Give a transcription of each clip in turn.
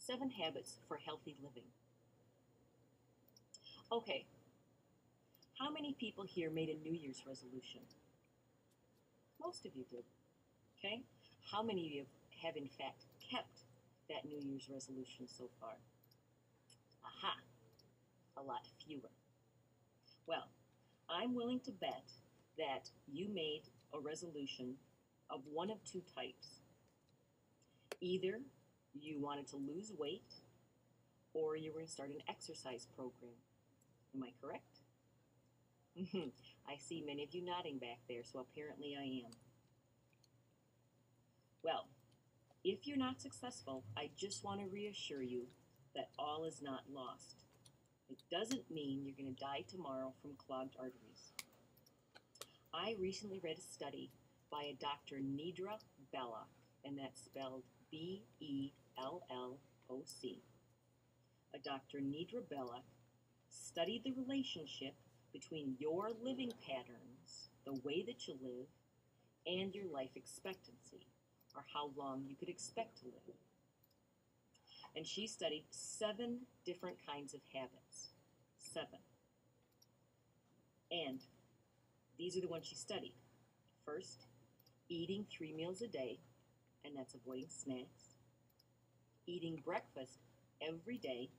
7 Habits for Healthy Living. Okay, how many people here made a New Year's resolution? Most of you did. Okay, how many of you have in fact kept that New Year's resolution so far? Aha, a lot fewer. Well, I'm willing to bet that you made a resolution of one of two types. Either you wanted to lose weight or you were going to start an exercise program. Am I correct? I see many of you nodding back there, so apparently I am. Well, if you're not successful, I just want to reassure you that all is not lost. It doesn't mean you're going to die tomorrow from clogged arteries. I recently read a study by a Dr. Nidra Belloc, and that's spelled Belloc. A Dr. Nidra Belloc studied the relationship between your living patterns, the way that you live, and your life expectancy, or how long you could expect to live. And she studied 7 different kinds of habits. 7. And these are the ones she studied. First, eating 3 meals a day, and that's avoiding snacks. Eating breakfast every day.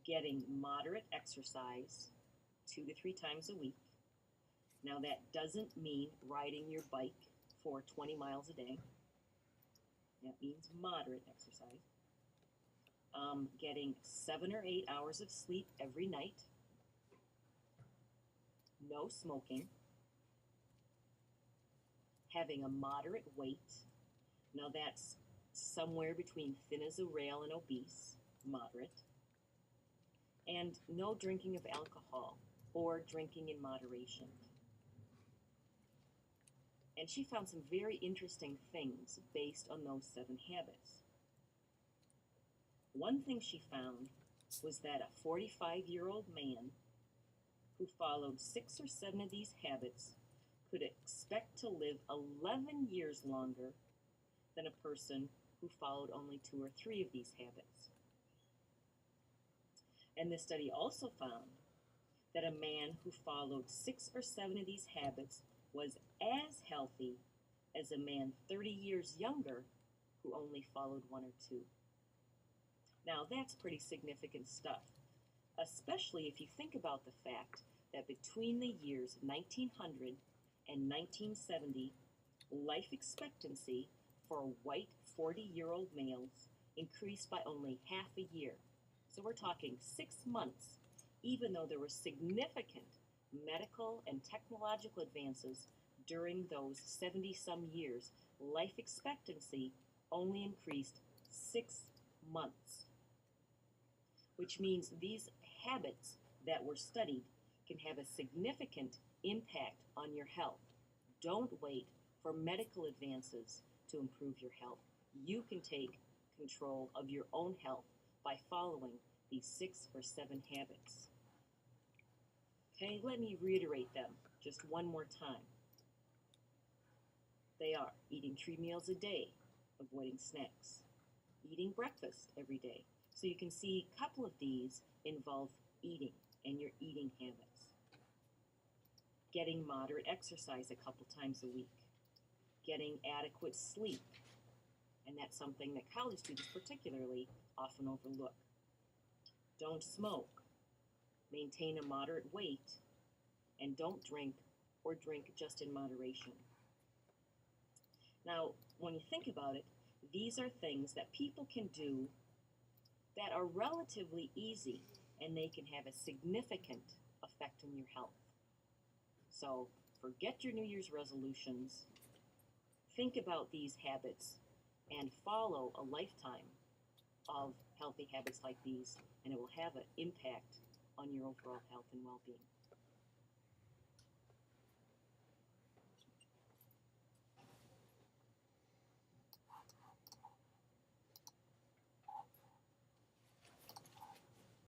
Getting moderate exercise 2 to 3 times a week. Now that doesn't mean riding your bike for 20 miles a day. That means moderate exercise. Getting 7 or 8 hours of sleep every night. No smoking. Having a moderate weight. Now that's somewhere between thin as a rail and obese, moderate. And no drinking of alcohol or drinking in moderation. And she found some very interesting things based on those 7 habits. One thing she found was that a 45-year-old man who followed 6 or 7 of these habits could expect to live 11 years longer than a person who followed only 2 or 3 of these habits. And this study also found that a man who followed 6 or 7 of these habits was as healthy as a man 30 years younger who only followed 1 or 2. Now that's pretty significant stuff, especially if you think about the fact that between the years 1900 and 1970, life expectancy for white 40-year-old males increased by only half a year. So we're talking 6 months, even though there were significant medical and technological advances during those 70-some years, life expectancy only increased 6 months. Which means these habits that were studied can have a significant impact on your health. Don't wait for medical advances to improve your health. You can take control of your own health by following these 6 or 7 habits. Okay, let me reiterate them just one more time. They are eating 3 meals a day, avoiding snacks, eating breakfast every day. So you can see a couple of these involve eating and your eating habits. Getting moderate exercise a couple times a week. Getting adequate sleep. And that's something that college students particularly often overlook. Don't smoke. Maintain a moderate weight. And don't drink or drink just in moderation. Now, when you think about it, these are things that people can do that are relatively easy, and they can have a significant effect on your health. So forget your New Year's resolutions, think about these habits, and follow a lifetime of healthy habits like these, and it will have an impact on your overall health and well-being.